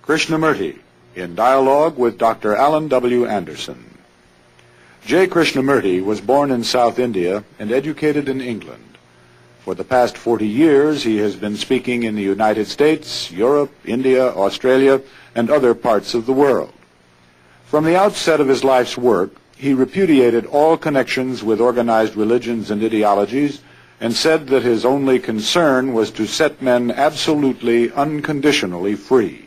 Krishnamurti, in dialogue with Dr. Alan W. Anderson. J. Krishnamurti was born in South India and educated in England. For the past 40 years, he has been speaking in the United States, Europe, India, Australia, and other parts of the world. From the outset of his life's work, he repudiated all connections with organized religions and ideologies and said that his only concern was to set men absolutely, unconditionally free.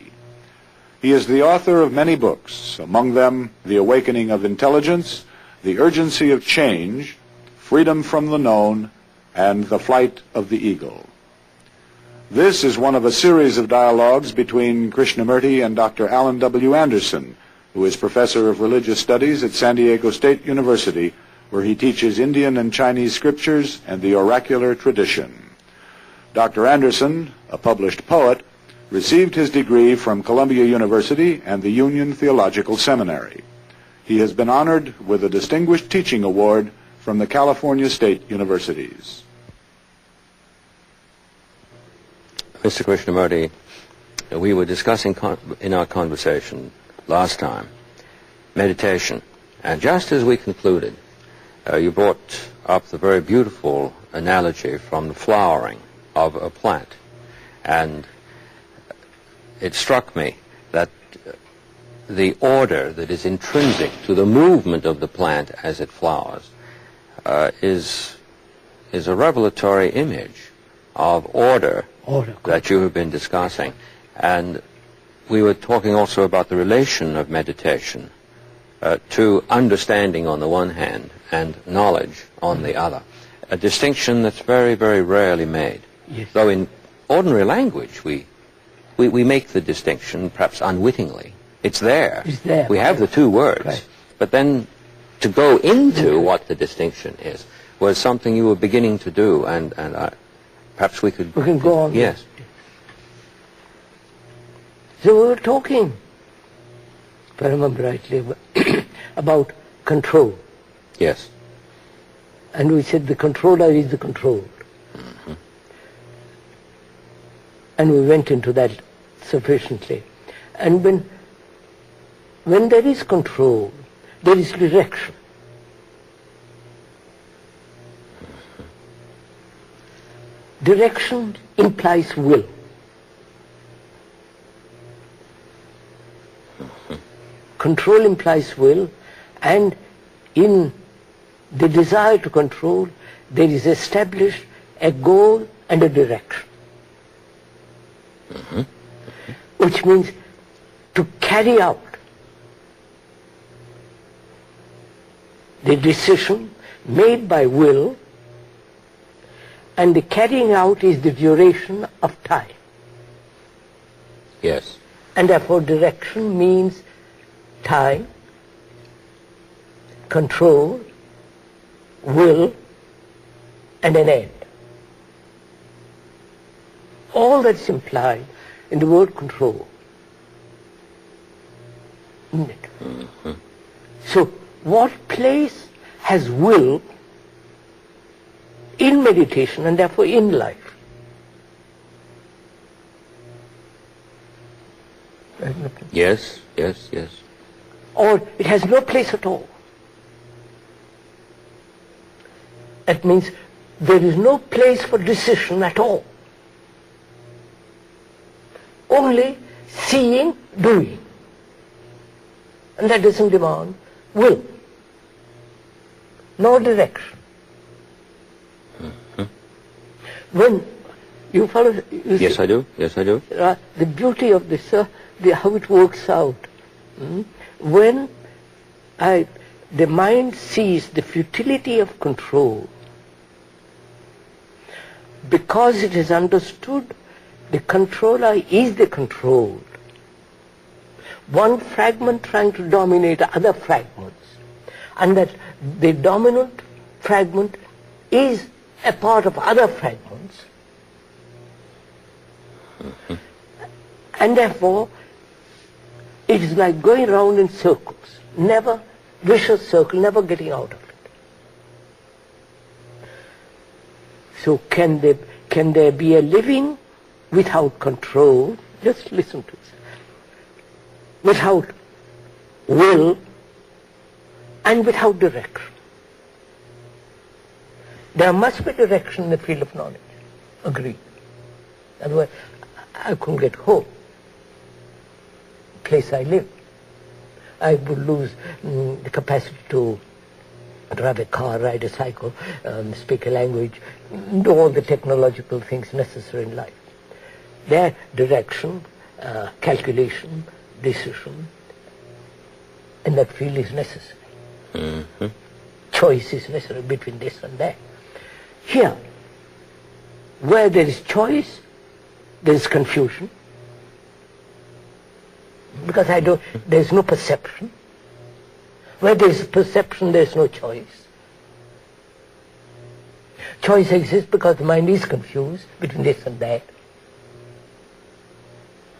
He is the author of many books, among them The Awakening of Intelligence, The Urgency of Change, Freedom from the Known, and The Flight of the Eagle. This is one of a series of dialogues between Krishnamurti and Dr. Alan W. Anderson, who is professor of religious studies at San Diego State University, where he teaches Indian and Chinese scriptures and the oracular tradition. Dr. Anderson, a published poet, received his degree from Columbia University and the Union Theological Seminary. He has been honored with a Distinguished Teaching Award from the California State Universities. Mr. Krishnamurti, we were discussing in our conversation last time meditation, and just as we concluded, you brought up the very beautiful analogy from the flowering of a plant, and it struck me that the order that is intrinsic to the movement of the plant as it flowers is a revelatory image of order that you have been discussing. And we were talking also about the relation of meditation to understanding on the one hand and knowledge on the other, a distinction that's very, very rarely made. Yes. Though in ordinary language we make the distinction, perhaps unwittingly. It's there. It's there. We have the two words. Right. But then to go into what the distinction is was something you were beginning to do, and perhaps we could... We can go on. Yes. So we were talking, if I remember rightly, about control. Yes. And we said the controller is the controlled. Mm-hmm. And we went into that sufficiently. And when there is control, there is direction. Direction implies will. Control implies will, and in the desire to control, there is established a goal and a direction. Mm-hmm. Which means to carry out the decision made by will, and the carrying out is the duration of time. Yes. And therefore direction means time, control, will, and an end. All that's implied in the word control. Isn't it? Mm-hmm. So what place has will in meditation and therefore in life? Yes, yes, yes. Or it has no place at all. That means there is no place for decision at all. Only seeing, doing. And that doesn't demand will, nor direction. Mm-hmm. When you follow... Yes, I do. Yes, I do. The beauty of this, how it works out. When the mind sees the futility of control, because it has understood the controller is the controlled, one fragment trying to dominate other fragments, and that the dominant fragment is a part of other fragments, mm-hmm. and therefore it is like going round in circles, never vicious circle, never getting out of it. So can there be a living without control? Just listen to this. without will, and without direction. There must be direction in the field of knowledge. Agreed. Otherwise, I couldn't get home, the place I live. I would lose the capacity to drive a car, ride a cycle, speak a language, do all the technological things necessary in life. Their direction, calculation, decision, in that field is necessary. Mm-hmm. Choice is necessary between this and that. Here, where there is choice, there is confusion. Because there is no perception. Where there is perception, there is no choice. Choice exists because the mind is confused between this and that.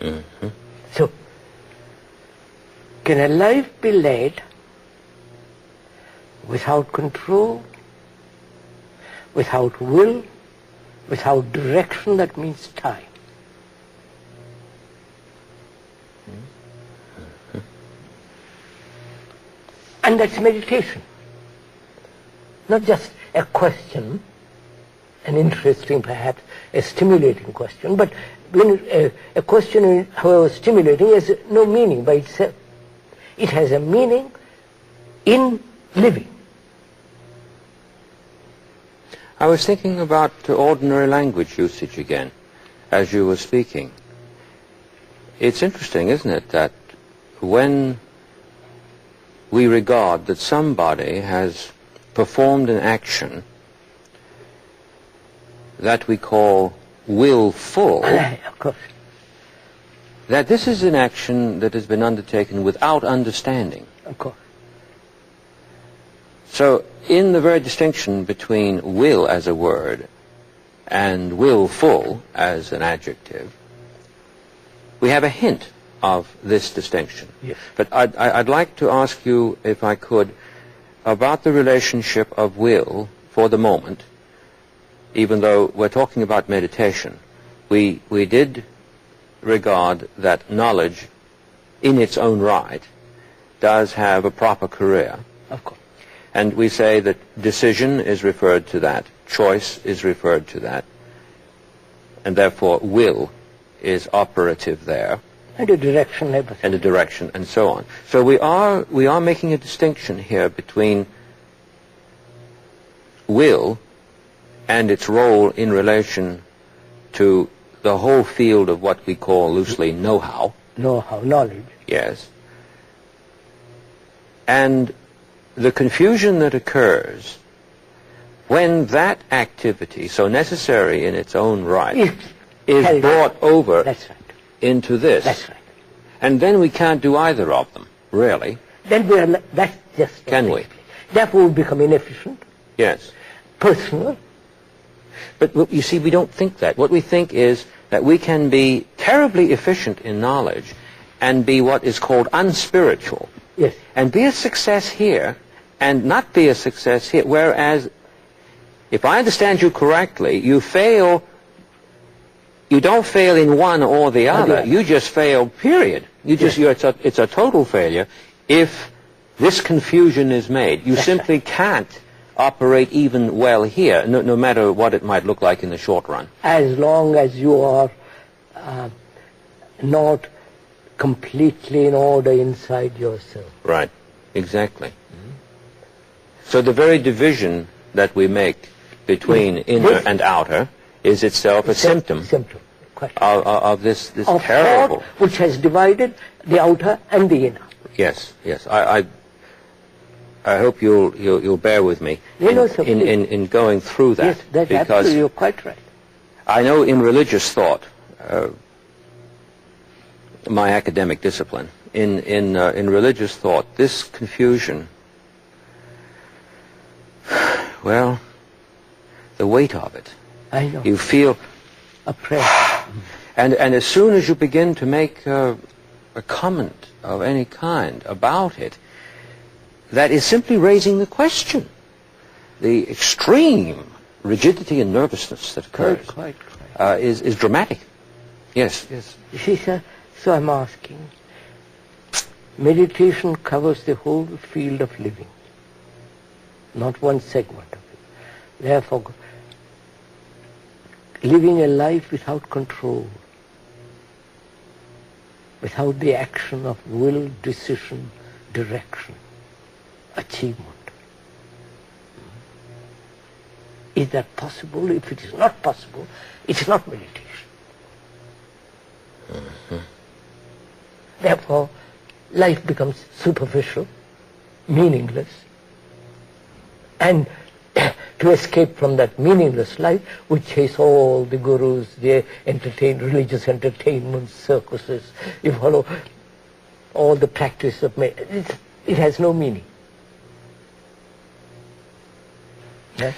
Mm-hmm. So, can a life be led without control, without will, without direction? That means time. And that's meditation. Not just a question, an interesting, perhaps, a stimulating question, but when a question, however stimulating, has no meaning by itself. It has a meaning in living. I was thinking about ordinary language usage again, as you were speaking. It's interesting, isn't it, that when we regard that somebody has performed an action that we call willful, Of course. that this is an action that has been undertaken without understanding. Of course. So in the very distinction between will as a word and willful as an adjective, we have a hint of this distinction. Yes. But I'd like to ask you, if I could, about the relationship of will for the moment, even though we're talking about meditation. We did regard that knowledge in its own right does have a proper career. Of course. And we say that decision is referred to that, choice is referred to that, and therefore will is operative there. And a direction, everything. And a direction, and so on. So we are making a distinction here between will and its role in relation to the whole field of what we call loosely know-how. Know-how, knowledge. Yes. And the confusion that occurs when that activity, so necessary in its own right, is brought over That's right. into this. That's right. And then we can't do either of them, really. Then that's just... Can we? Therefore we become inefficient, Yes. personal. But you see, we don't think that. What we think is that we can be terribly efficient in knowledge and be what is called unspiritual. Yes. And be a success here and not be a success here. Whereas, if I understand you correctly, you don't fail in one or the other. You just fail, period. It's a total failure if this confusion is made. You simply can't operate even well here, no matter what it might look like in the short run. As long as you are not completely in order inside yourself. Right, exactly. Mm-hmm. So the very division that we make between inner and outer is itself a symptom of this terrible... thought which has divided the outer and the inner. Yes, yes. I hope you'll bear with me in going through that. Yes, that's because absolutely, you're quite right. I know in religious thought, my academic discipline, in religious thought, this confusion, well, the weight of it. I know. You feel oppressed. And as soon as you begin to make a comment of any kind about it, that is simply raising the question. The extreme rigidity and nervousness that occurs Quite. is dramatic. Yes, yes. You see, sir, so I'm asking, meditation covers the whole field of living, not one segment of it. Therefore, living a life without control, without the action of will, decision, direction, achievement. Is that possible? If it is not possible, it is not meditation. Therefore, life becomes superficial, meaningless, and to escape from that meaningless life, we chase all the gurus, the religious entertainments, circuses, you follow all the practice of it has no meaning. Yeah?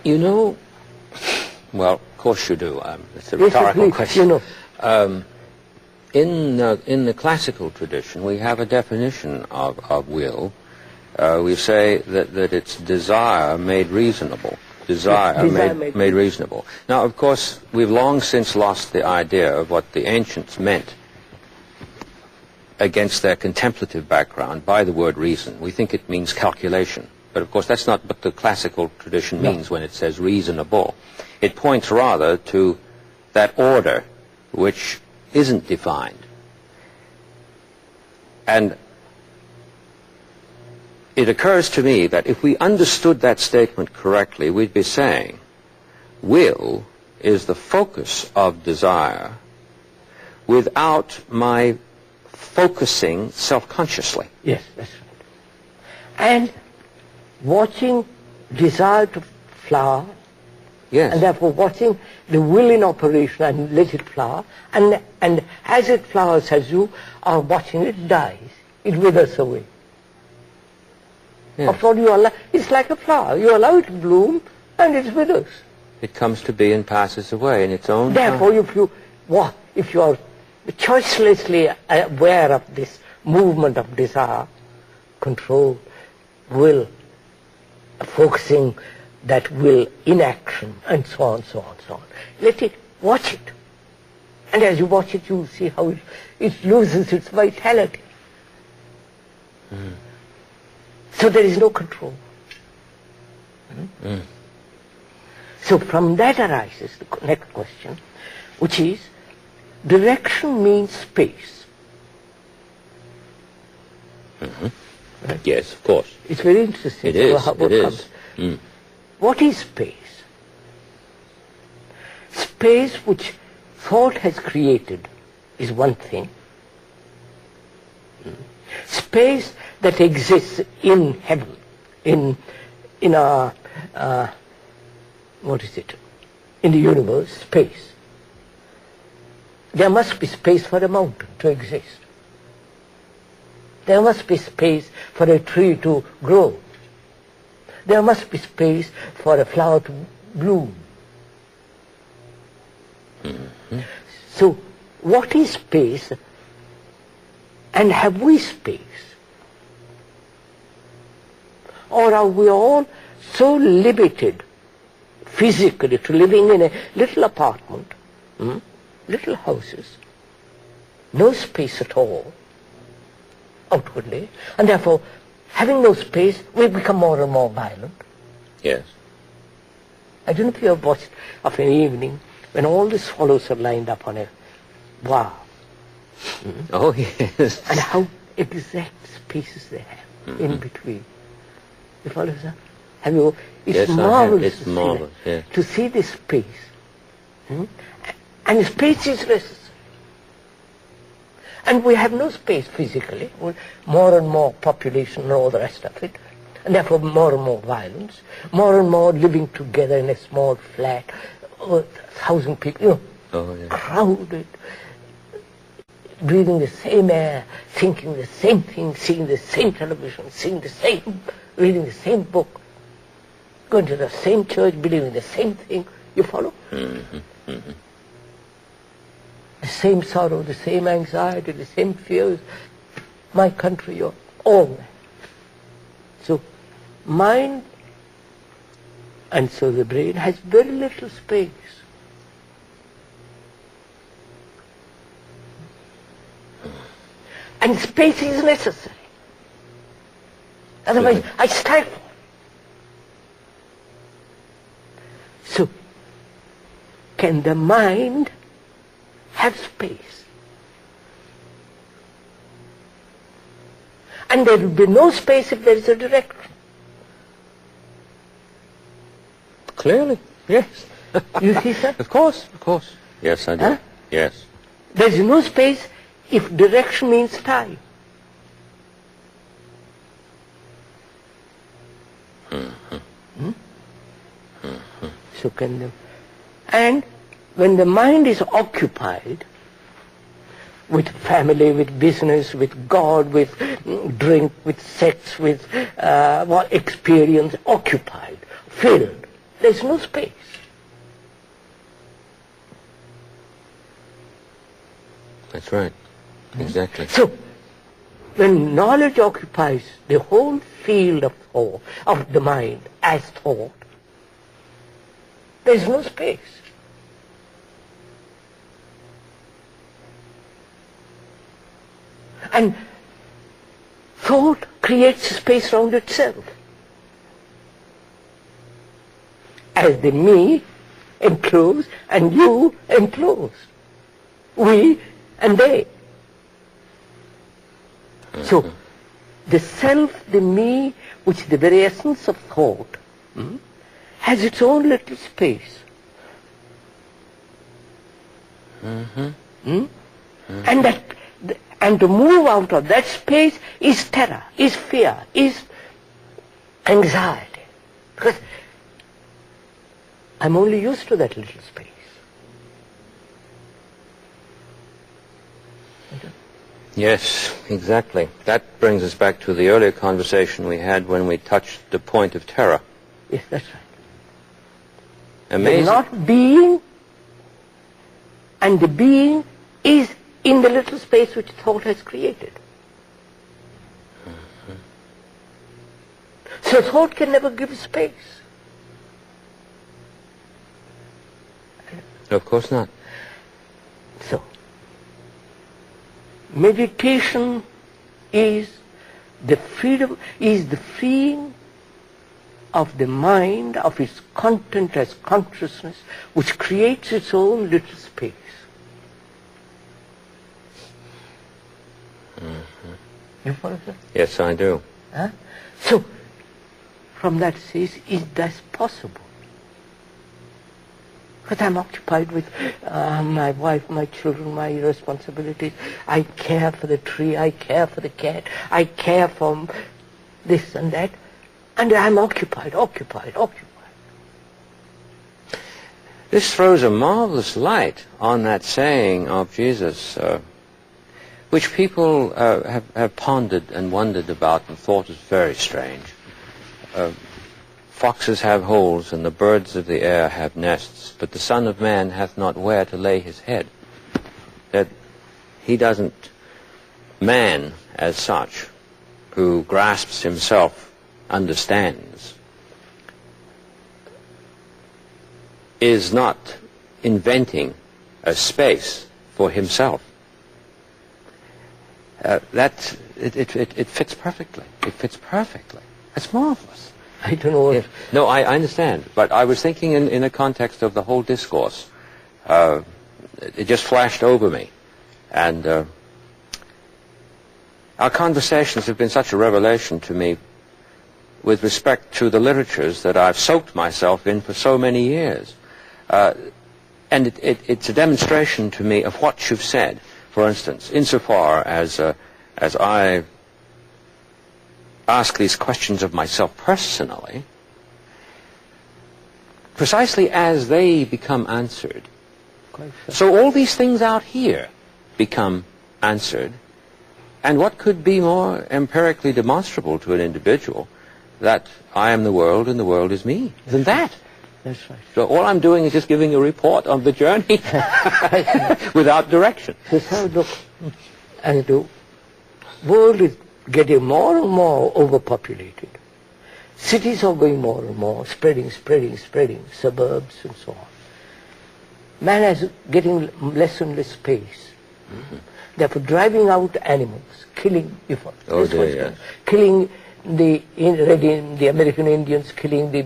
You know, well, of course you do. It's a rhetorical question. You know. In the classical tradition, we have a definition of will. We say that it's desire made reasonable. Desire made reasonable. Now, of course, we've long since lost the idea of what the ancients meant against their contemplative background by the word reason. We think it means calculation. But of course, that's not what the classical tradition means when it says reasonable. It points rather to that order which isn't defined. And it occurs to me that if we understood that statement correctly, we'd be saying will is the focus of desire without my focusing self-consciously. Yes, that's right. And watching desire to flower, yes, and therefore watching the will in operation and let it flower, and as it flowers, as you are watching it dies, it withers away. yes. After all, it's like a flower. You allow it to bloom, and it withers. It comes to be and passes away in its own Therefore, time. if you are choicelessly aware of this movement of desire, control, will, focusing that will in action, and so on, so on, so on. Let it, watch it. And as you watch it, you will see how it loses its vitality. So there is no control. So from that arises the next question, which is, direction means space. Right? Yes, of course. It's very interesting. It is. What is space? Space which thought has created is one thing. Space that exists in heaven, in our, in the universe, space. There must be space for a mountain to exist. There must be space for a tree to grow. There must be space for a flower to bloom. So, what is space, and have we space? Or are we all so limited physically to living in a little apartment, little houses, no space at all outwardly, and therefore having no space we become more and more violent? Yes. I don't know if you have watched of an evening when all the swallows are lined up on a bar. Oh, yes. And how exact spaces they have in between. You follow, sir? Have you? It's Yes, marvelous. it's marvelous, yes. To see this space. And space is necessary. And we have no space physically. More and more population and all the rest of it. And therefore more and more violence. More and more living together in a small flat. 1,000 people, crowded. Breathing the same air, thinking the same thing, seeing the same television, seeing the same, reading the same book, going to the same church, believing the same thing. You follow? The same sorrow, the same anxiety, the same fears. My country, all that. So, mind and so the brain has very little space. And space is necessary. Otherwise, I stifle. So, can the mind have space? And there will be no space if there is a direction. Clearly, yes. You see, sir? Of course, of course. Yes, I do. Huh? Yes. There is no space if direction means time. So can the, and when the mind is occupied with family, with business, with God, with drink, with sex, with experience, occupied, filled, there's no space. That's right. Exactly. So, when knowledge occupies the whole field of thought, of the mind as thought, there is no space. And thought creates space around itself. As the me enclosed and you enclosed. We and they. So, the self, the me, which is the very essence of thought, has its own little space. And to move out of that space is terror, is fear, is anxiety. Because I'm only used to that little space. Yes, exactly. That brings us back to the earlier conversation we had when we touched the point of terror. Yes, that's right. Amazing. The not being, and the being is in the little space which thought has created. So thought can never give space. Of course not. So, meditation is the freedom, is the freeing of the mind, of its content as consciousness, which creates its own little space. You follow, sir? Yes, I do. Huh? So, from that says, is that possible? Because I'm occupied with my wife, my children, my responsibilities. I care for the tree, I care for the cat, I care for this and that. And I'm occupied. This throws a marvelous light on that saying of Jesus, which people have pondered and wondered about and thought is very strange. Foxes have holes and the birds of the air have nests, but the Son of Man hath not where to lay his head. That he doesn't, man as such, who grasps himself, understands, is not inventing a space for himself. It fits perfectly. It fits perfectly. That's marvelous. I don't know what... No, I understand, but I was thinking in the context of the whole discourse. It just flashed over me. And our conversations have been such a revelation to me with respect to the literatures that I've soaked myself in for so many years. And it's a demonstration to me of what you've said, for instance, insofar as I ask these questions of myself personally, precisely as they become answered. So all these things out here become answered. And what could be more empirically demonstrable to an individual that I am the world and the world is me than that? That's right. So all I'm doing is just giving a report of the journey without direction. That's how look. And the world is getting more and more overpopulated. Cities are going more and more, spreading, suburbs and so on. Man is getting less and less space. Therefore, driving out animals, killing before. Oh dear, yes. Killing the American Indians, killing the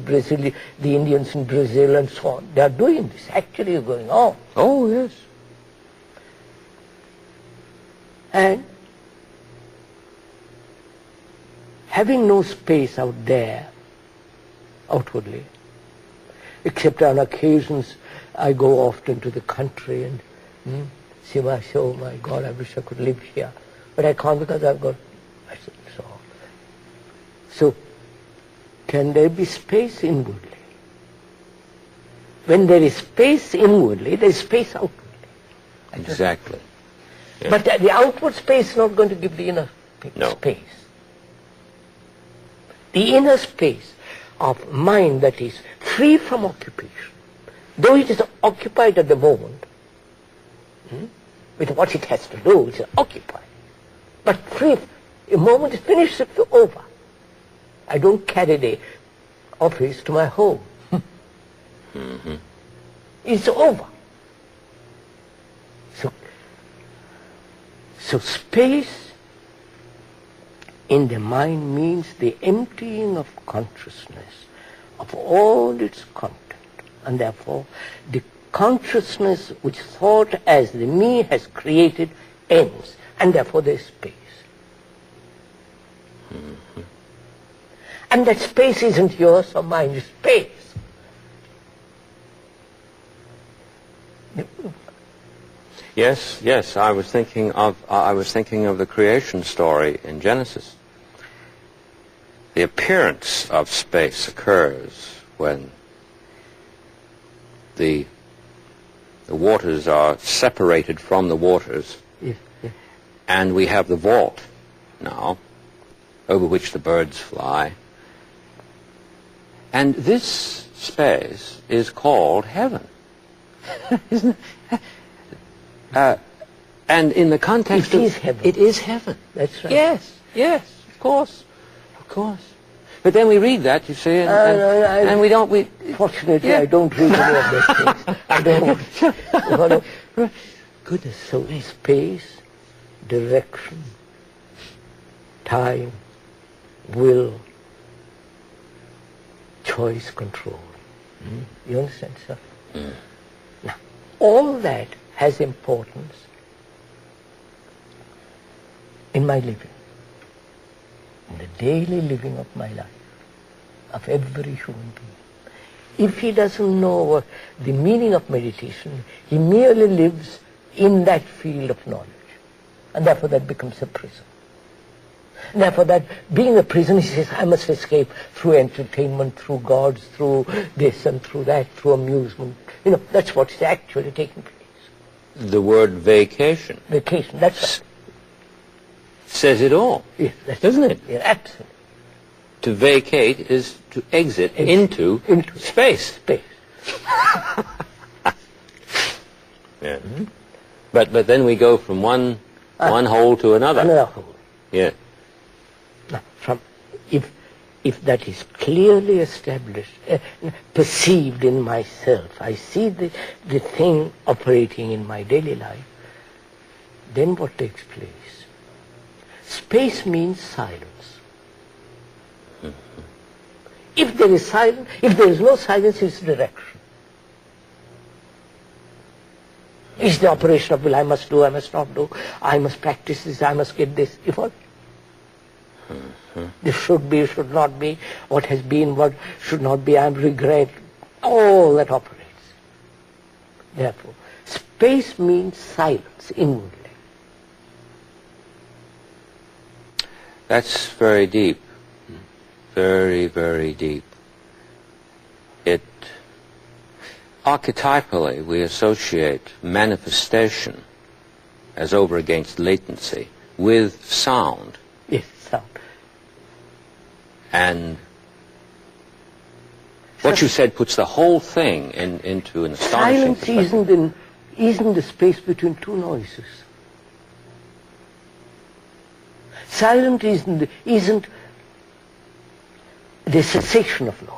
Indians in Brazil and so on. They are doing this, actually going on. Oh, yes. And having no space out there, outwardly, except on occasions I go often to the country and see oh my God, I wish I could live here. But I can't because I've got, so can there be space inwardly? When there is space inwardly, there is space outwardly. Exactly. Yeah. But the outward space is not going to give the inner space. The inner space of mind that is free from occupation, though it is occupied at the moment, with what it has to do, it is occupied. But free, the moment is finished, it's over. I don't carry the office to my home. It's over. So space in the mind means the emptying of consciousness of all its content, and therefore the consciousness which thought as the me has created ends, and therefore there is space. And that space isn't yours or mine, it's space. Yes, I was thinking of the creation story in Genesis. The appearance of space occurs when the waters are separated from the waters, and we have the vault now over which the birds fly. And this space is called heaven. Isn't it? And in the context it is heaven. It is heaven. That's right. Yes, of course. But then we read that, you see, and we don't. Fortunately, I don't read any of those things. I don't. Goodness, so space, direction, time, will, choice, control. You understand, sir? Now, all that has importance in my living, in the daily living of my life, of every human being. If he doesn't know the meaning of meditation, he merely lives in that field of knowledge, and therefore that becomes a prison. Therefore, that being a prison, he says, I must escape through entertainment, through gods, through this and through that, through amusement. You know, that's what's actually taking place. The word vacation. Vacation, that's right. Says it all, yes, doesn't it? Yeah, absolutely. To vacate is to exit into space. Space. Yeah. But then we go from one hole to another. Another hole. Yeah. Now, if that is clearly established, perceived in myself, I see the thing operating in my daily life, then what takes place? Space means silence. If there is silence, if there is no silence, it's direction. It's the operation of will. I must do, I must not do, I must practice this, I must get this. If what? This should be, should not be, what has been, what should not be, I regret. All that operates. Therefore, space means silence inwardly. That's very deep. Very, very deep. Archetypally, we associate manifestation as over against latency with sound. Yes, sound. And what you said puts the whole thing into an astonishing perspective. Silence isn't the space between two noises. Silence isn't the cessation of noise.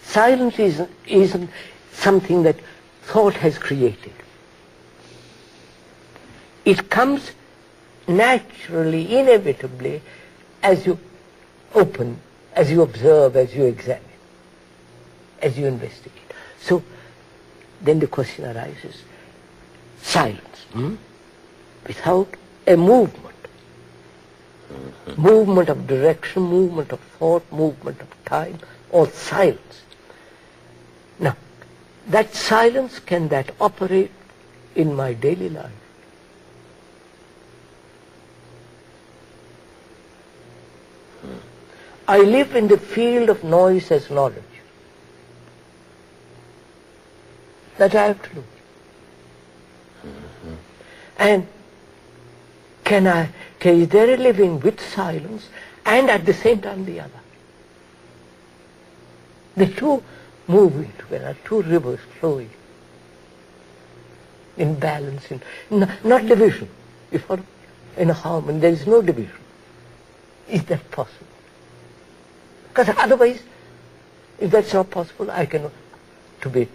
Silence isn't something that thought has created. it comes naturally, inevitably, as you open, as you observe, as you examine, as you investigate. So then the question arises, silence, without a movement, movement of direction, movement of thought, movement of time, or silence. Now, that silence, can that operate in my daily life? I live in the field of noise as knowledge. That I have to do. And is there a living with silence and at the same time the other? The two moving together, two rivers flowing in balance, not division. You follow? In harmony, there is no division. Is that possible? Because otherwise, if that's not possible, to be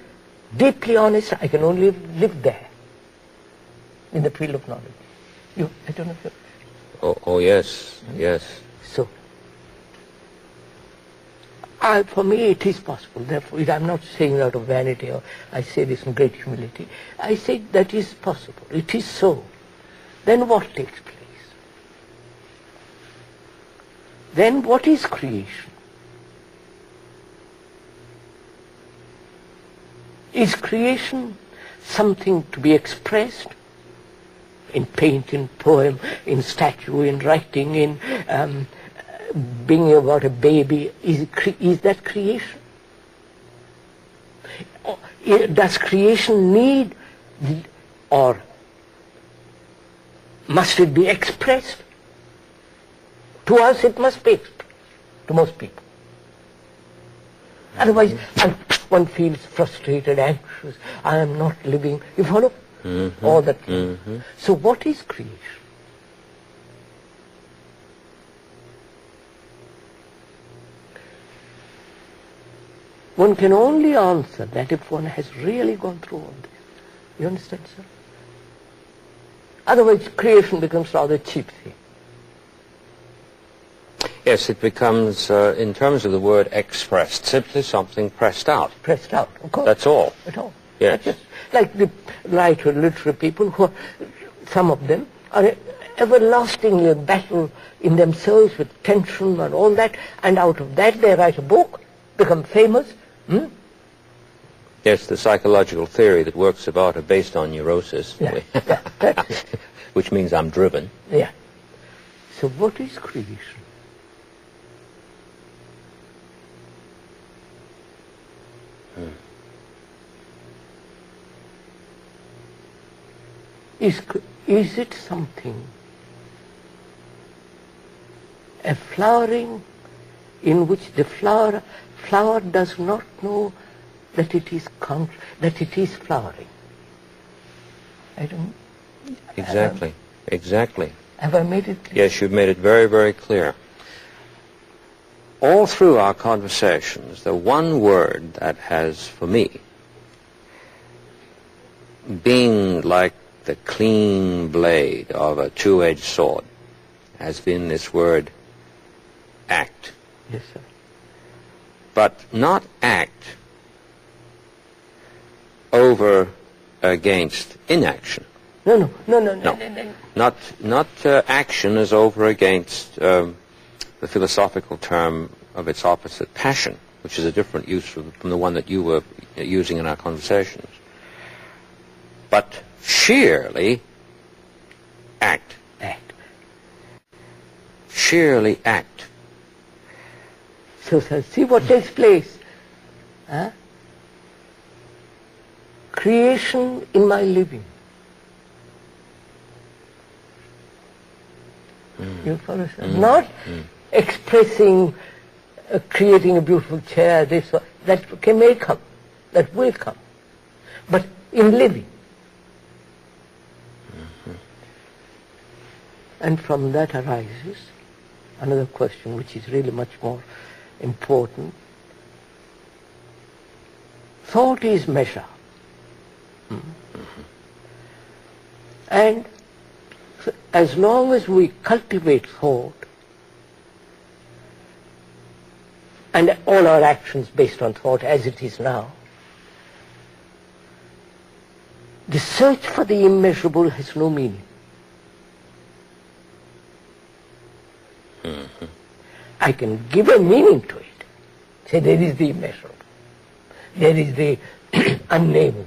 deeply honest, I can only live there, in the field of knowledge. I don't know if you... Oh yes, yes. So, for me it is possible. Therefore, I'm not saying out of vanity, or I say this in great humility. I say that is possible. It is so. Then what takes place? Then what is creation? Is creation something to be expressed in paint, in poem, in statue, in writing, in being about a baby? Is that creation? Does creation need, or must it be expressed? To us it must be expressed, to most people. Otherwise, one feels frustrated, anxious. I am not living. You follow? All that. So what is creation? One can only answer that if one has really gone through all this. You understand, sir? Otherwise, creation becomes rather a cheap thing. Yes, it becomes, in terms of the word expressed, simply something pressed out. Pressed out, of course. That's all. At all. Yes. Just like the literary people, who some of them are everlastingly in battle in themselves with tension and all that, and out of that they write a book, become famous. Yes, the psychological theory that works about are based on neurosis. Yeah, that's it. Which means I'm driven. Yeah. So what is creation? Is it something, a flowering in which the flower does not know that it is flowering? I don't. Exactly. Exactly. Have I made it clear? Yes, you've made it very, very clear. All through our conversations, the one word that has, for me, been like the clean blade of a two-edged sword, has been this word act. Yes, sir. But not act over against inaction. No. Not action as over against the philosophical term of its opposite, passion, which is a different use from the one that you were using in our conversations. But sheerly act. Act. Sheerly act. So see what takes place. Creation in my living. You follow, sir? Not expressing, creating a beautiful chair, this, that may come, that will come. But in living. And from that arises another question, which is really much more important. Thought is measure. And So as long as we cultivate thought, and all our actions based on thought as it is now, the search for the immeasurable has no meaning. I can give a meaning to it. Say there is the immeasurable, there is the unnameable,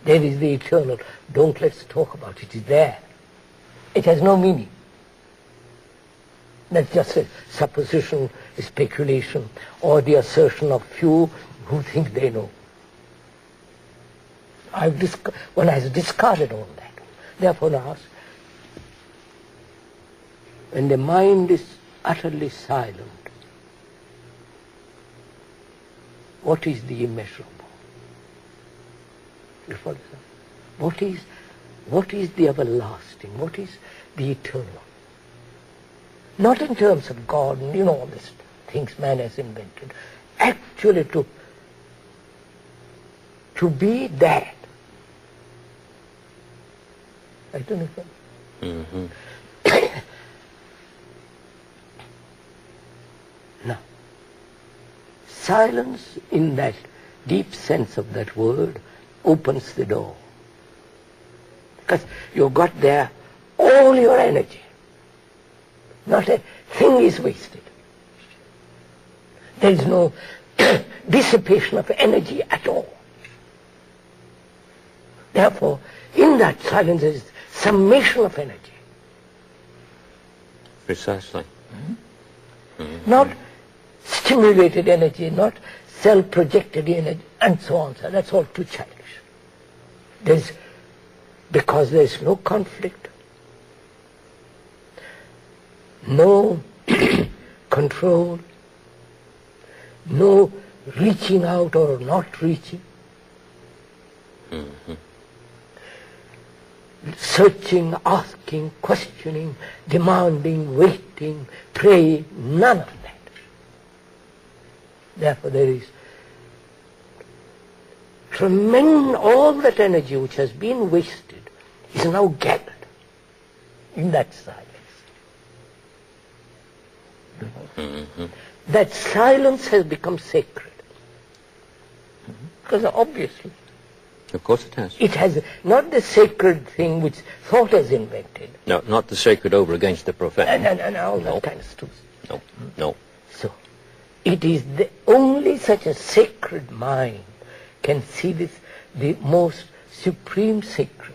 there is the eternal. Don't let's talk about it. It is there. It has no meaning. That's just a supposition, a speculation, or the assertion of few who think they know. One has discarded all that. Therefore now, when the mind is utterly silent, what is the immeasurable? You follow? What is the everlasting? What is the eternal? Not in terms of God, and all these things man has invented. Actually to be that. I don't know. Mm-hmm. Now, silence in that deep sense of that word opens the door. Because you've got there all your energy. Not a thing is wasted. There is no dissipation of energy at all. Therefore, in that silence there is summation of energy. Precisely. Mm-hmm. Not stimulated energy, not self-projected energy, and so on. So that's all too childish. Because there is no conflict, no control, no reaching out or not reaching, searching, asking, questioning, demanding, waiting, praying, none of that. Therefore there is tremendous, all that energy which has been wasted is now gathered in that silence. Mm-hmm. That silence has become sacred. Because obviously, of course it has. it has not the sacred thing which thought has invented. No, not the sacred over against the profane. And all that kind of stuff. No, no. So, it is only such a sacred mind can see this, the most supreme sacred.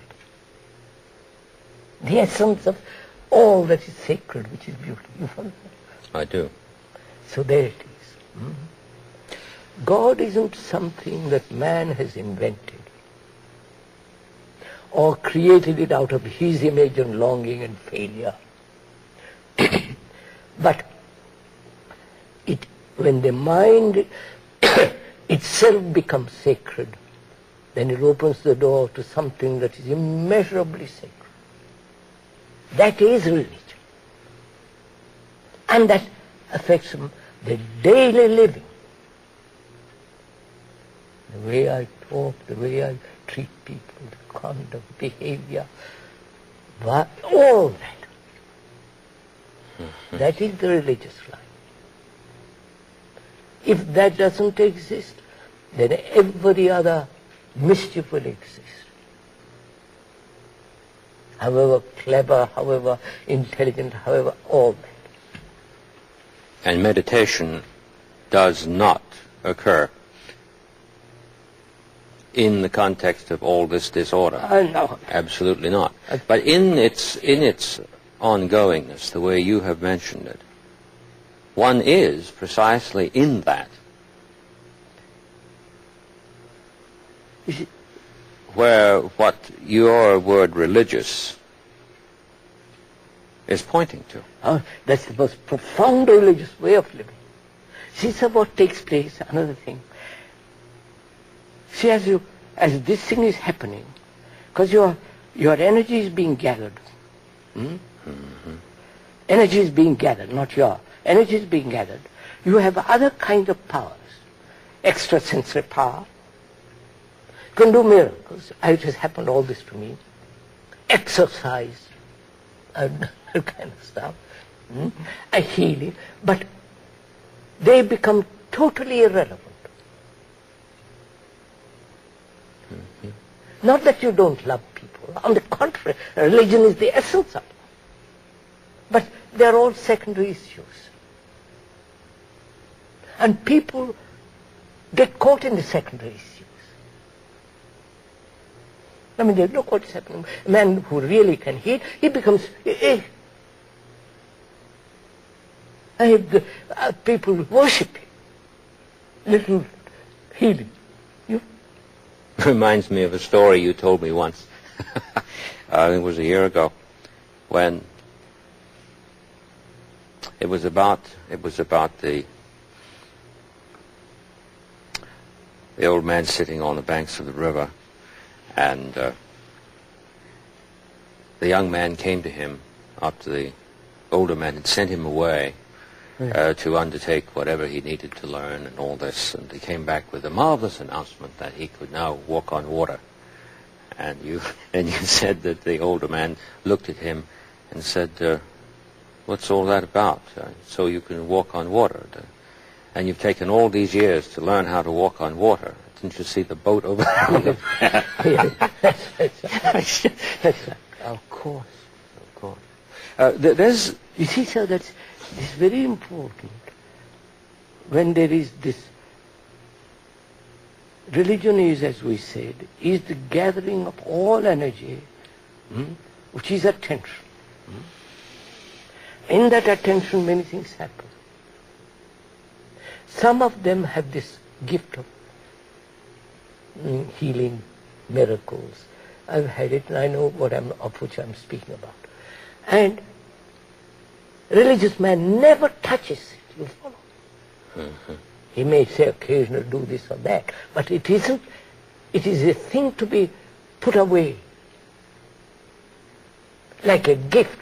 The essence of all that is sacred, which is beauty. You follow? I do. So there it is. God isn't something that man has invented or created it out of his image and longing and failure. But when the mind itself becomes sacred, then it opens the door to something that is immeasurably sacred. That is religion. And that affects the daily living. The way I talk, the way I treat people, the conduct, behavior, all that. That is the religious life. If that doesn't exist, then every other mischief will exist. However clever, however intelligent, however all that. And meditation does not occur in the context of all this disorder. No. Absolutely not. But in its ongoingness, the way you have mentioned it, one is precisely in that where what your word religious is pointing to. That's the most profound religious way of living. See, sir, what takes place, another thing. See, as this thing is happening, because your energy is being gathered. Energy is being gathered, not your. Energy is being gathered. You have other kinds of powers. Extrasensory power. You can do miracles. It has happened all this to me. Exercise. and that kind of stuff, a healing, but they become totally irrelevant. Not that you don't love people. On the contrary, religion is the essence of it. But they're all secondary issues. And people get caught in the secondary issues. I mean, look what's happening. A man who really can heal, he becomes... people worship him. Little healing. Reminds me of a story you told me once. I think it was a year ago, when it was about the old man sitting on the banks of the river, and the young man came to him after the older man had sent him away to undertake whatever he needed to learn and all this, and he came back with a marvelous announcement that he could now walk on water. And you said that the older man looked at him and said, "What's all that about? So you can walk on water? And you've taken all these years to learn how to walk on water. Didn't you see the boat over there?" That's right. Of course. There's, you see, sir, that's very important. When there is this, religion is, as we said, is the gathering of all energy, which is attention. In that attention, many things happen. Some of them have this gift of healing, miracles. I've had it, and I know of which I'm speaking about. And religious man never touches it, you follow? He may say occasionally do this or that, but it isn't. It is a thing to be put away. Like a gift,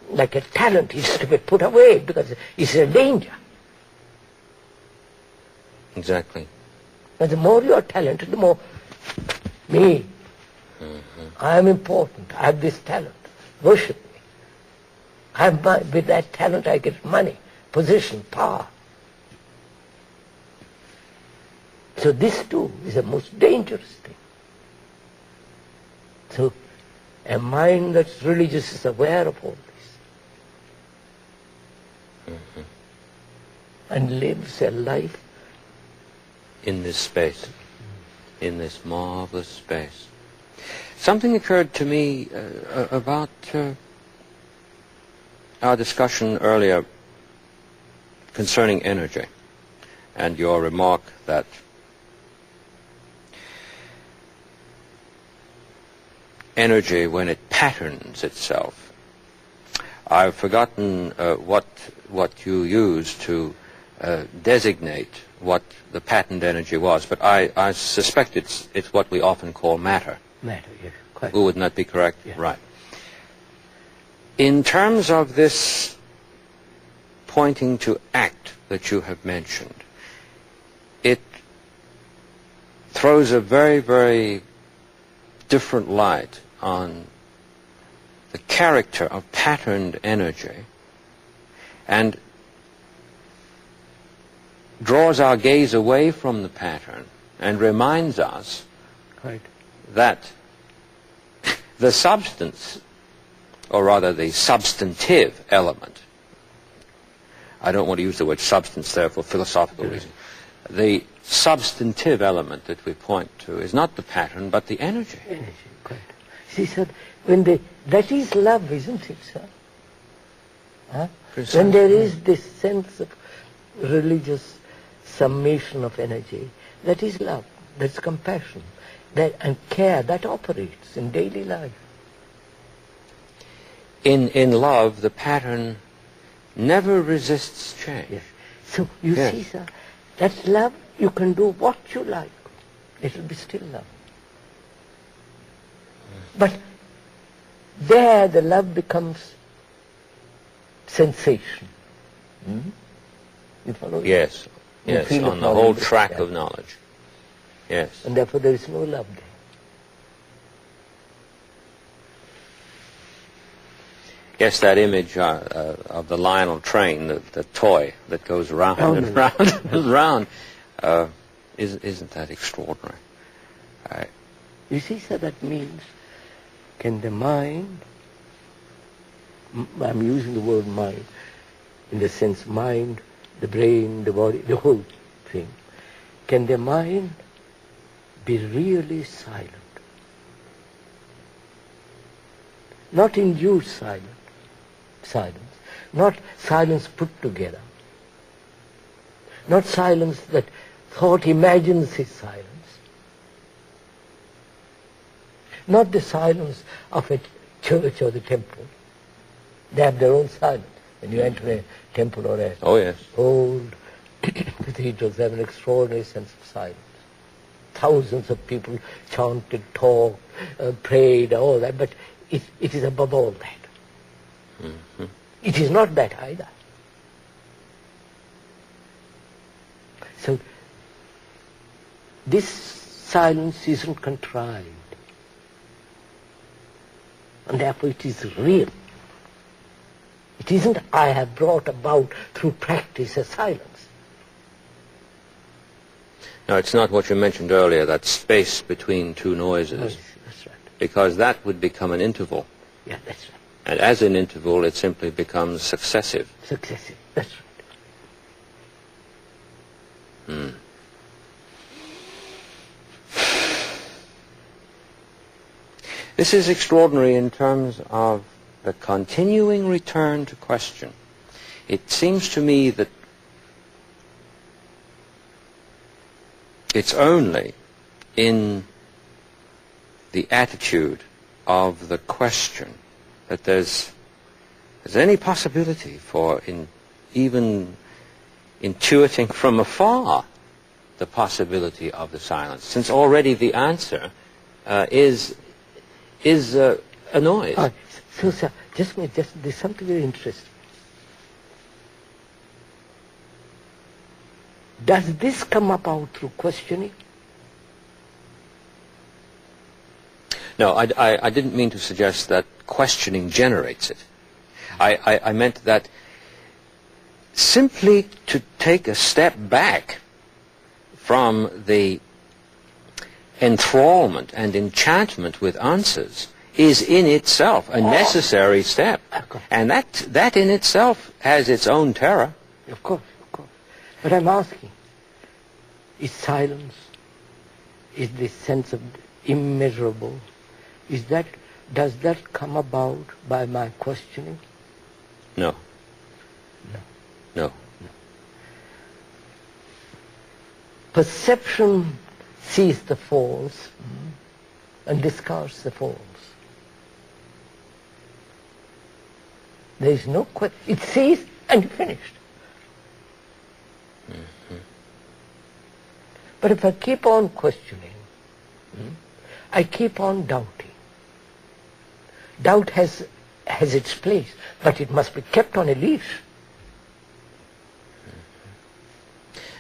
like a talent is to be put away because it's a danger. exactly. But the more you are talented, the more me. I am important. I have this talent. Worship me. With that talent I get money, position, power. So this too is the most dangerous thing. So a mind that's religious is aware of all this. And lives a life in this space, in this marvelous space. Something occurred to me about our discussion earlier concerning energy, and your remark that energy, when it patterns itself, I've forgotten what you used to designate what the patterned energy was, but I suspect it's what we often call matter. matter. Yes, quite. Would not be correct? Yeah. Right. In terms of this pointing to act that you have mentioned, it throws a very, very different light on the character of patterned energy and draws our gaze away from the pattern and reminds us Quite. that the substance, or rather the substantive element, I don't want to use the word substance there for philosophical reasons, the substantive element that we point to is not the pattern but the energy. Energy, quite. See, sir, that is love, isn't it, sir? Huh? Precisely. When there is this sense of religious summation of energy, that is love, that's compassion, and care that operates in daily life. In love, the pattern never resists change. Yes. So you Yes. see, sir, that love, you can do what you like. It will be still love. But there the love becomes sensation. You follow? Yes, In yes, field of on the whole knowledge, track yeah. of knowledge. Yes. And therefore there is no love there. Yes, that image of the Lionel train, the toy that goes round and round and round. Isn't that extraordinary? You see, sir, that means, can the mind, I'm using the word mind, in the sense mind, the brain, the body, the whole thing, can the mind be really silent? Not induced silence, not silence put together, not silence that thought imagines is silence, not the silence of a church or the temple. They have their own silence. When you enter a temple or a old cathedrals, they have an extraordinary sense of silence. Thousands of people chanted, talked, prayed, all that, but it is above all that. Mm-hmm. It is not that either. So this silence isn't contrived, and therefore it is real. It isn't I have brought about through practice a silence. No, it's not what you mentioned earlier, that space between two noises. Yes, that's right. Because that would become an interval. Yeah, that's right. And as an interval, it simply becomes successive. Successive, that's right. Hmm. This is extraordinary in terms of the continuing return to question. It seems to me that it's only in the attitude of the question that there's any possibility for even intuiting from afar the possibility of the silence, since already the answer is a noise. So, sir, there's something very interesting. Does this come about through questioning? No, I didn't mean to suggest that questioning generates it. I meant that simply to take a step back from the enthrallment and enchantment with answers is in itself a necessary step. And that in itself has its own terror. Of course. But I'm asking, is silence, is this sense of immeasurable, does that come about by my questioning? No. Perception sees the false and discards the false. There is no question. It sees and finished. Mm-hmm. But if I keep on questioning, I keep on doubting. Doubt has its place, but it must be kept on a leash.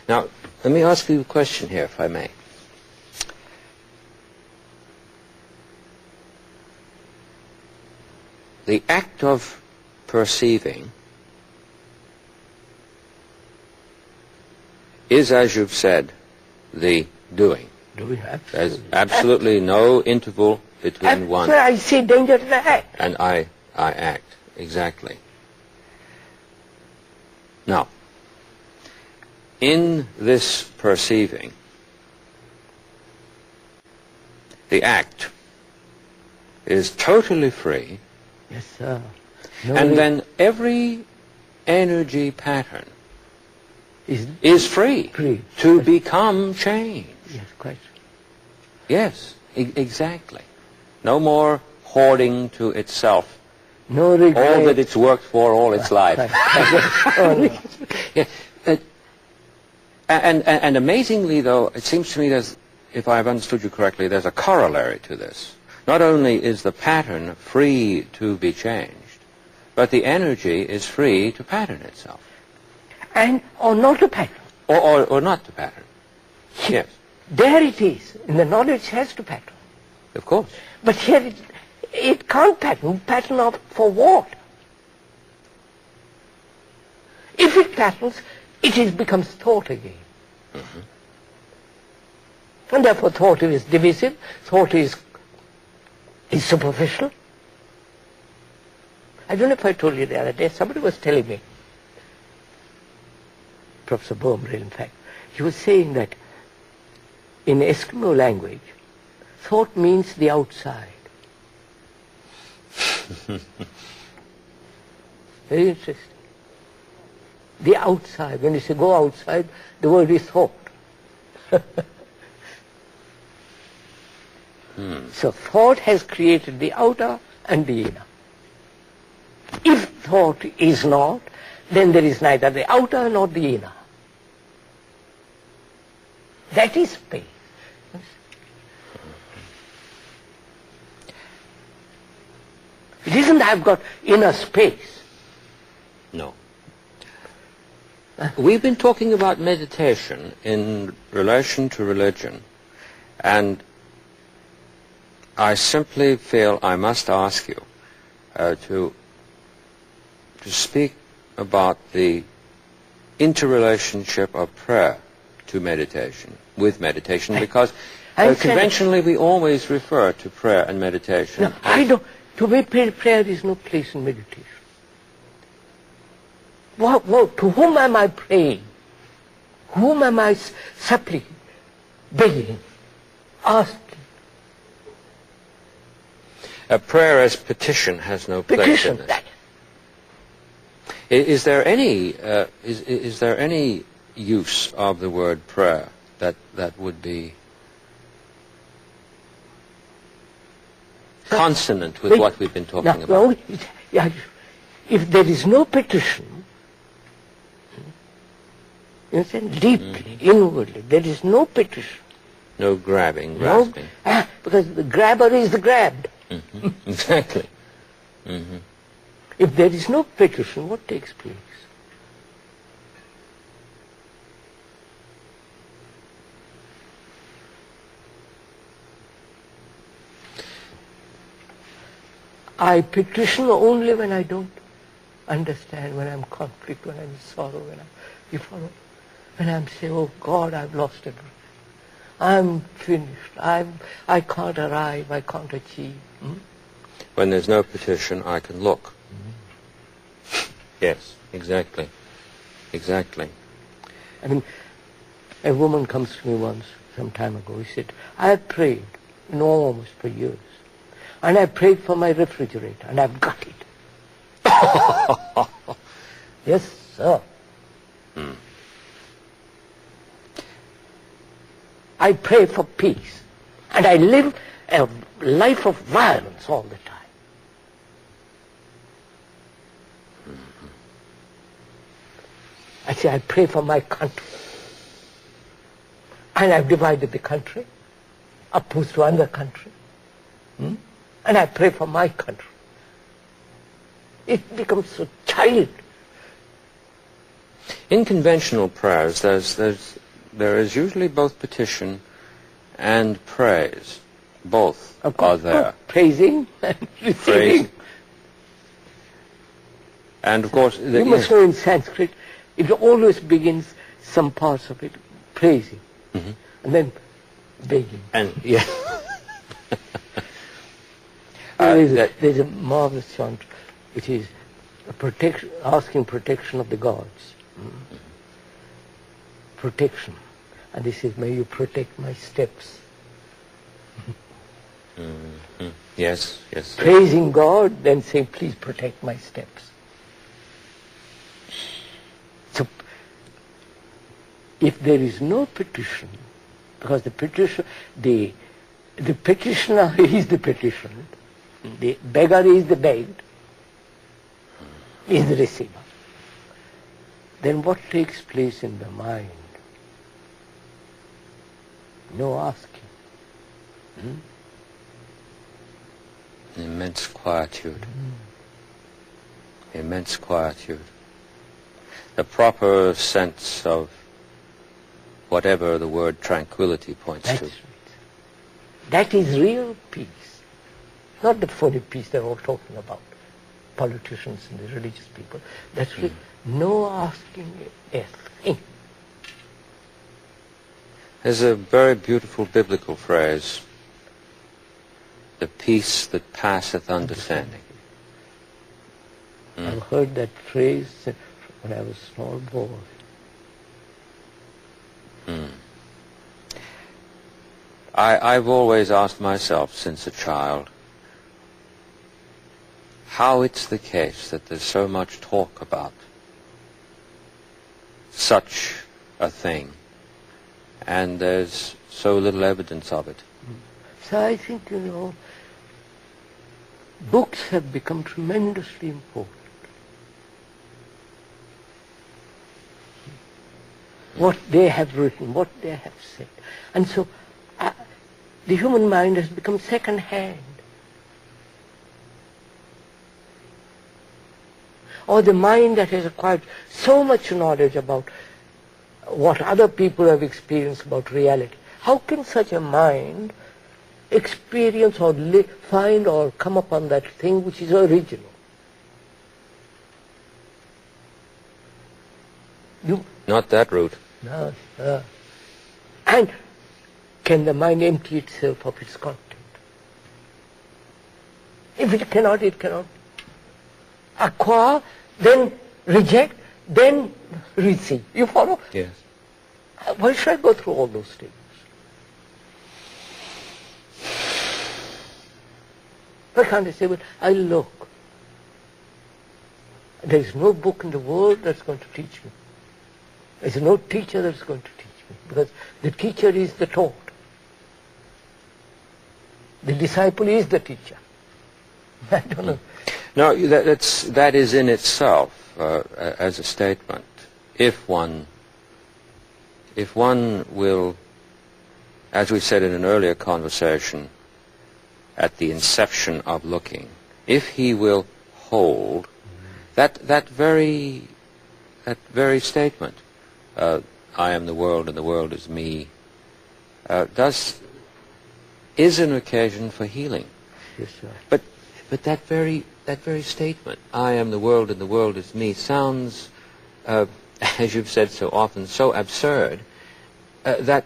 Now, let me ask you a question here, if I may. The act of perceiving is, as you've said, the doing. There's absolutely no interval between one. Sir, I see danger to the act. And I act, exactly. Now, in this perceiving, the act is totally free. Yes, sir. And then every energy pattern is free to become change. Yes, quite. Yes, exactly. No more hoarding to itself. No regret. All that it's worked for all its life. Yeah. And amazingly, though, it seems to me there's, if I've understood you correctly, there's a corollary to this. Not only is the pattern free to be changed, but the energy is free to pattern itself. Or not to pattern. Or not to pattern. Yes. There it is. In the knowledge has to pattern. Of course. But here it can't pattern. Pattern for what? shift happens, becomes thought again. And therefore thought is divisive, thought is superficial. I don't know if I told you the other day, somebody was telling me, Professor Boehmril in fact, he was saying that in Eskimo language, thought means the outside. Very interesting. The outside. When you say go outside, the word is thought. So thought has created the outer and the inner. If thought is not, then there is neither the outer nor the inner. That is space. It isn't I've got inner space. No. We've been talking about meditation in relation to religion, and I simply feel I must ask you to speak about the interrelationship of prayer to meditation, with meditation, because conventionally we always refer to prayer and meditation. No, I don't. To me, prayer is no place in meditation. To whom am I praying? Whom am I supplicating, begging, asking? A prayer as petition has no place in it. Is there any is there any use of the word prayer that would be consonant with what we've been talking about? No, if there is no petition, you understand, deeply, inwardly, there is no petition. No grabbing, grasping. Because the grabber is the grabbed. Exactly. If there is no petition, what takes place? I petition only when I don't understand, when I'm in conflict, when I'm in sorrow, when I'm saying, oh God, I've lost everything. I'm finished. I can't arrive. I can't achieve. When there's no petition, I can look. Yes, exactly. Exactly. I mean, a woman comes to me once, some time ago. She said, I have prayed, almost for years. And I prayed for my refrigerator, and I've got it. Yes, sir. I pray for peace, and I live a life of violence all the time. I say, I pray for my country. And I've divided the country, opposed to another country. And I pray for my country. It becomes so child. In conventional prayers, there is usually both petition and praise. Both are there. Praising and receiving. And of course, you must know in Sanskrit, it always begins some parts of it praising, and then begging. And yeah. There's a marvelous chant which is asking protection of the gods. Protection. And this is, may you protect my steps. Yes, yes. Praising God, then saying, please protect my steps. So, if there is no petition, because the petitioner is the petitioned, the beggar is the begged, is the receiver, then what takes place in the mind? No asking. Immense quietude. Immense quietude. The proper sense of whatever the word tranquility points to. Right. That is real peace. Not the phony peace they're all talking about. politicians and the religious people. That's really no asking a thing. There's a very beautiful biblical phrase, the peace that passeth understanding. I've heard that phrase when I was a small boy. I've always asked myself since a child how it's the case that there's so much talk about such a thing and there's so little evidence of it. So I think, books have become tremendously important. What they have written, what they have said. And so the human mind has become second-hand. Or the mind that has acquired so much knowledge about what other people have experienced about reality. How can such a mind experience or find or come upon that thing which is original? Not that route. No. And can the mind empty itself of its content? If it cannot, it cannot. Acquire, then reject, then receive. You follow? Yes. Why should I go through all those stages? Why can't I say, well, I look. There is no book in the world that's going to teach me. There is no teacher that's going to teach me, because the teacher is the taught. The disciple is the teacher. I don't know. No, that is in itself as a statement. If one will, as we said in an earlier conversation, at the inception of looking, if he will hold that very statement, I am the world and the world is me, is an occasion for healing. Yes, sir. But that very statement, I am the world and the world is me, sounds, as you've said so often, so absurd that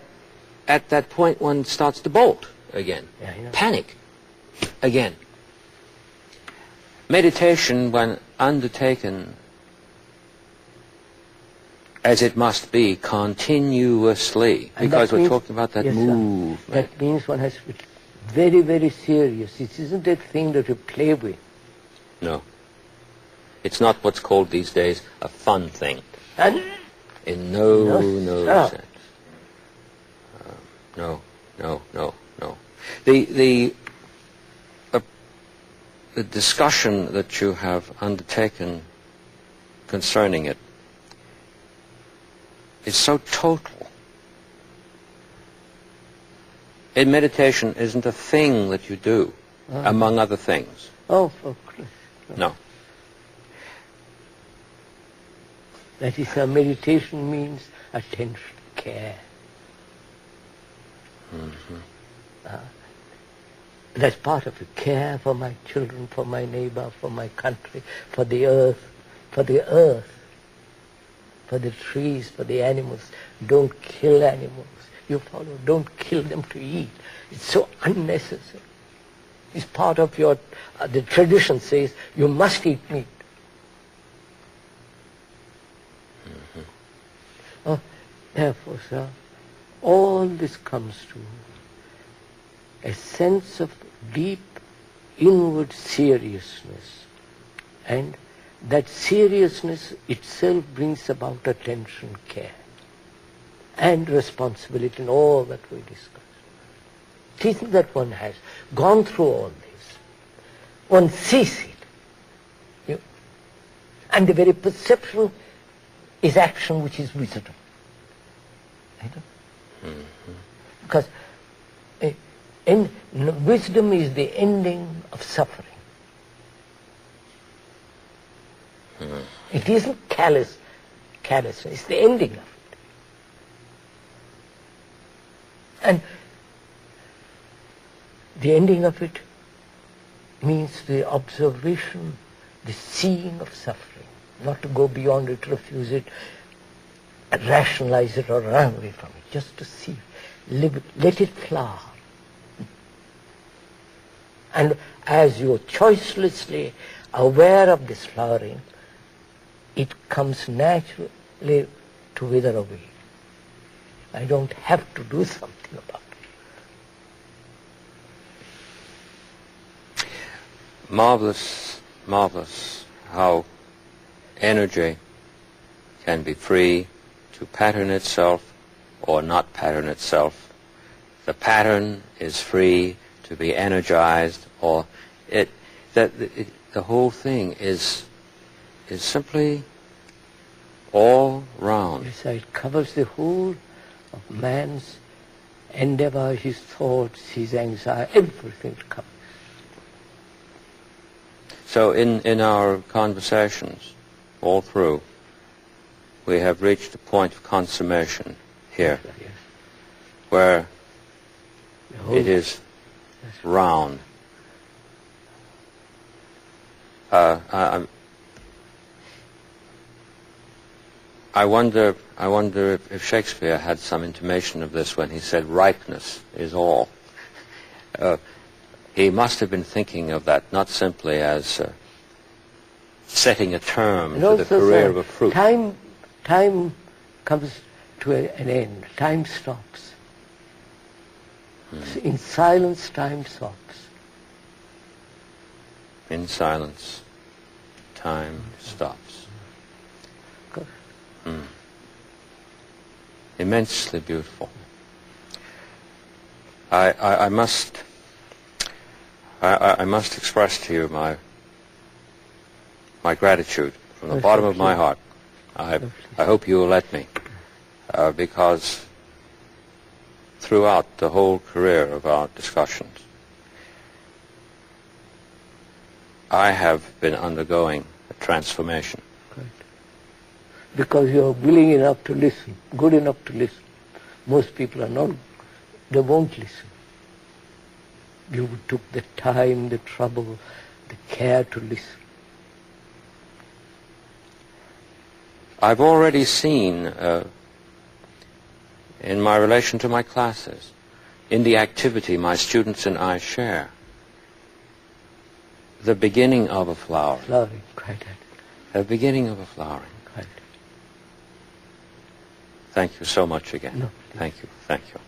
at that point one starts to bolt again, panic again. Meditation, when undertaken as it must be continuously, because we're talking about that movement. That means one has to be very, very serious. It isn't a thing that you play with. No. It's not what's called these days a fun thing. And in no sense. No. The discussion that you have undertaken concerning it is so total. In meditation isn't a thing that you do, among other things. Oh, for Christ. No. That is, meditation means attention, care. That's part of it. Care for my children, for my neighbor, for my country, for the earth, for the trees, for the animals. Don't kill animals. You follow? Don't kill them to eat. It's so unnecessary. It's part of your, the tradition says, you must eat meat. Oh, therefore, sir, all this comes to a sense of deep inward seriousness, and that seriousness itself brings about attention, care, and responsibility in all that we discussed. It isn't that one has gone through all this. One sees it. And the very perception is action, which is wisdom. Because wisdom is the ending of suffering. It isn't carelessness, it's the ending of it. And the ending of it means the observation the seeing of suffering, not to go beyond it, refuse it, rationalize it or run away from it, just to see, live it, let it flower. And as you're choicelessly aware of this flowering, it comes naturally to wither away. I don't have to do something about it. Marvelous, marvelous how energy can be free to pattern itself or not pattern itself. The pattern is free to be energized, or the whole thing is simply all round. Yes, it covers the whole of man's endeavor, his thoughts, his anxiety, everything it covers. So in our conversations all through, we have reached a point of consummation here, Yes. where The whole- it is round. I wonder if Shakespeare had some intimation of this when he said ripeness is all. He must have been thinking of that not simply as setting a term And to the also, career sir, of a fruit. Time comes to an end. Time stops. In silence, time stops. In silence, time stops. Good. Immensely beautiful. I must express to you my gratitude from the bottom of my heart. I hope you will let me, because throughout the whole career of our discussions, I have been undergoing a transformation. Right. Because you are willing enough to listen, good enough to listen. Most people are not, they won't listen. You took the time, the trouble, the care to listen. I've already seen, in my relation to my classes, in the activity my students and I share, the beginning of a flower. Flowering, quite right. The beginning of a flowering. Right. Thank you so much again. No. Thank you. Thank you.